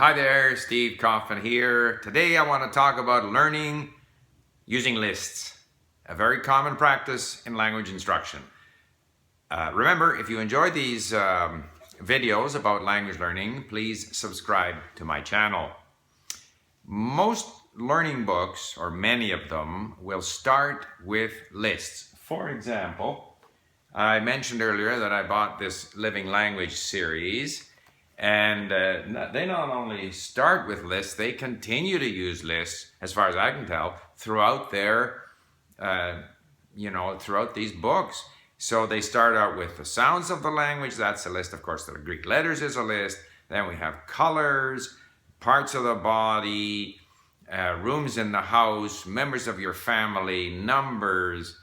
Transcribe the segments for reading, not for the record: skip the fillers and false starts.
Hi there, Steve Kaufman here. Today I want to talk about learning using lists, a very common practice in language instruction. Remember, if you enjoy these videos about language learning, please subscribe to my channel. Most learning books, or many of them, will start with lists. For example, I mentioned earlier that I bought this Living Language series. And they not only start with lists, they continue to use lists, as far as I can tell, throughout their, throughout these books. So they start out with the sounds of the language. That's a list. Of course, the Greek letters is a list. Then we have colors, parts of the body, rooms in the house, members of your family, numbers.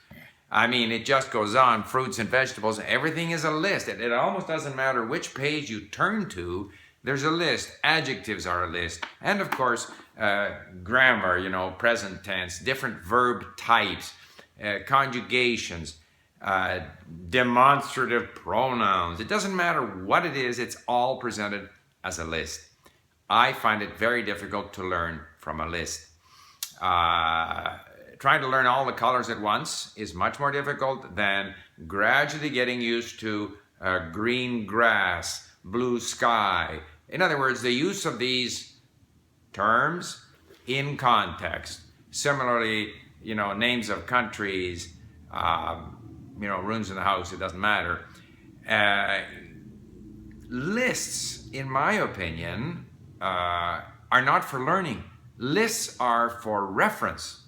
I mean, it just goes on, fruits and vegetables, everything is a list. It almost doesn't matter which page you turn to, there's a list. Adjectives are a list. And of course, grammar, present tense, different verb types, conjugations, demonstrative pronouns. It doesn't matter what it is, it's all presented as a list. I find it very difficult to learn from a list. Trying to learn all the colors at once is much more difficult than gradually getting used to green grass, blue sky. In other words, the use of these terms in context. Similarly, names of countries, rooms in the house, it doesn't matter. Lists, in my opinion, are not for learning. Lists are for reference.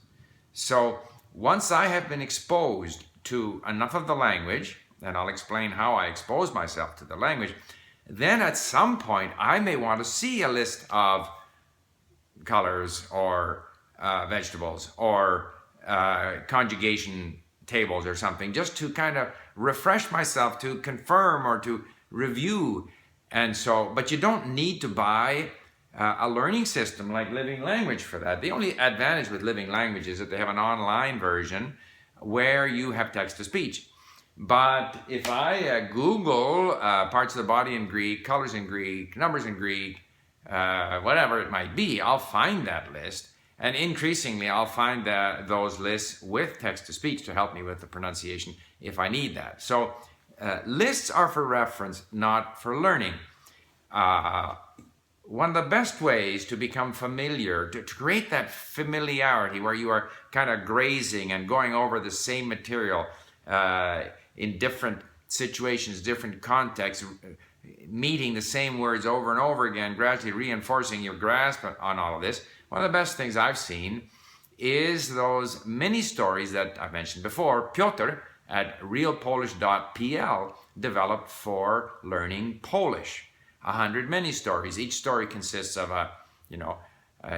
So once I have been exposed to enough of the language, and I'll explain how I expose myself to the language, then at some point I may want to see a list of colors or vegetables or conjugation tables or something, just to kind of refresh myself, to confirm or to review. And so, but you don't need to buy a learning system like Living Language for that. The only advantage with Living Language is that they have an online version where you have text-to-speech. But if I Google parts of the body in Greek, colors in Greek, numbers in Greek, whatever it might be, I'll find that list. And increasingly, I'll find those lists with text-to-speech to help me with the pronunciation if I need that. So lists are for reference, not for learning. One of the best ways to become familiar, to create that familiarity where you are kind of grazing and going over the same material in different situations, different contexts, meeting the same words over and over again, gradually reinforcing your grasp on all of this. One of the best things I've seen is those mini stories that I've mentioned before. Piotr at realpolish.pl developed for learning Polish. 100 mini stories. Each story consists of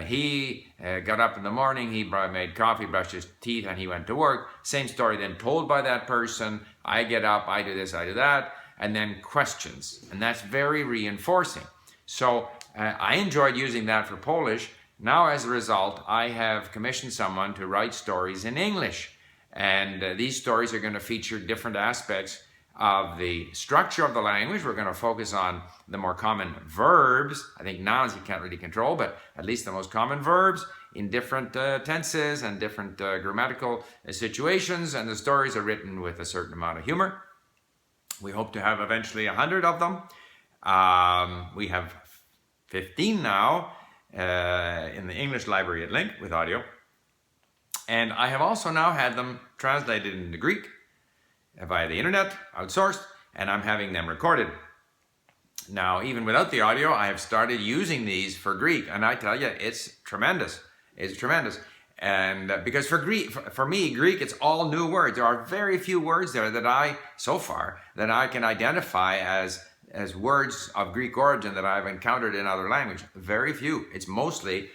he got up in the morning, he made coffee, brushed his teeth, and he went to work. Same story then told by that person. I get up, I do this, I do that, and then questions. And that's very reinforcing. So I enjoyed using that for Polish. Now, as a result, I have commissioned someone to write stories in English. And these stories are going to feature different aspects of the structure of the language. We're going to focus on the more common verbs. I think nouns you can't really control, but at least the most common verbs in different tenses and different grammatical situations. And the stories are written with a certain amount of humor. We hope to have eventually 100 of them. We have 15 now in the English library at Link with audio. And I have also now had them translated into Greek via the internet, outsourced, and I'm having them recorded. Now, even without the audio, I have started using these for Greek, and I tell you, it's tremendous. It's tremendous. And because for me, Greek, it's all new words. There are very few words there that so far, I can identify as words of Greek origin that I've encountered in other language. Very few. It's mostly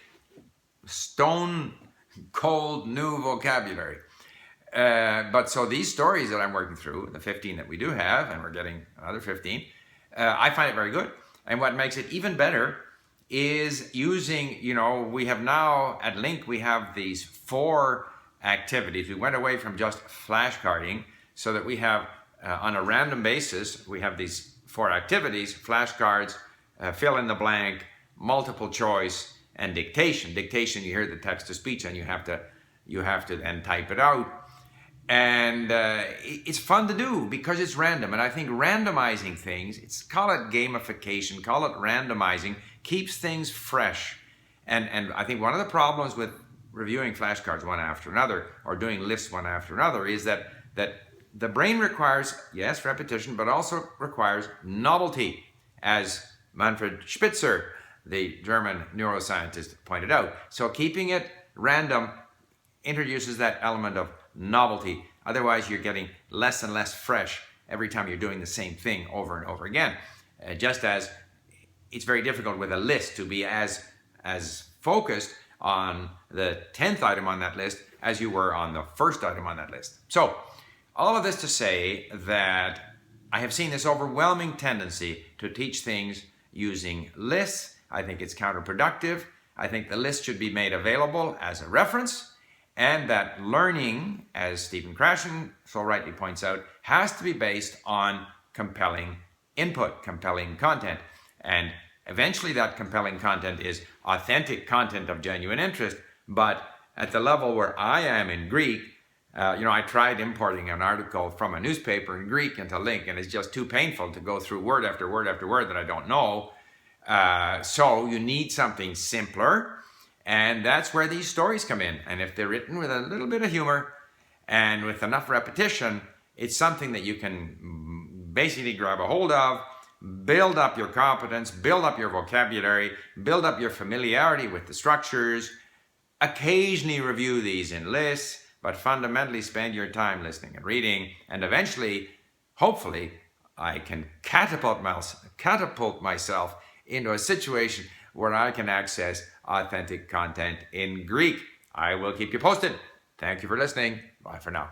stone cold new vocabulary. But so these stories that I'm working through, the 15 that we do have, and we're getting another 15, I find it very good. And what makes it even better is using, we have now at Link, we have these 4 activities. We went away from just flashcarding so that we have, on a random basis, we have these 4 activities: flashcards, fill in the blank, multiple choice and dictation. Dictation, you hear the text to speech and you have to then type it out. And it's fun to do because it's random. And I think randomizing things, call it gamification, call it randomizing, keeps things fresh. And I think one of the problems with reviewing flashcards one after another or doing lists one after another is that the brain requires, yes, repetition, but also requires novelty, as Manfred Spitzer, the German neuroscientist, pointed out. So keeping it random introduces that element of novelty. Otherwise, you're getting less and less fresh every time you're doing the same thing over and over again. Just as it's very difficult with a list to be as focused on the 10th item on that list as you were on the first item on that list. So, all of this to say that I have seen this overwhelming tendency to teach things using lists. I think it's counterproductive. I think the list should be made available as a reference, and that learning, as Stephen Krashen so rightly points out, has to be based on compelling input, compelling content. And eventually that compelling content is authentic content of genuine interest. But at the level where I am in Greek, I tried importing an article from a newspaper in Greek into LingQ, and it's just too painful to go through word after word after word that I don't know. So you need something simpler. And that's where these stories come in. And if they're written with a little bit of humor and with enough repetition, it's something that you can basically grab a hold of, build up your competence, build up your vocabulary, build up your familiarity with the structures, occasionally review these in lists, but fundamentally spend your time listening and reading. And eventually, hopefully, I can catapult myself into a situation where I can access authentic content in Greek. I will keep you posted. Thank you for listening. Bye for now.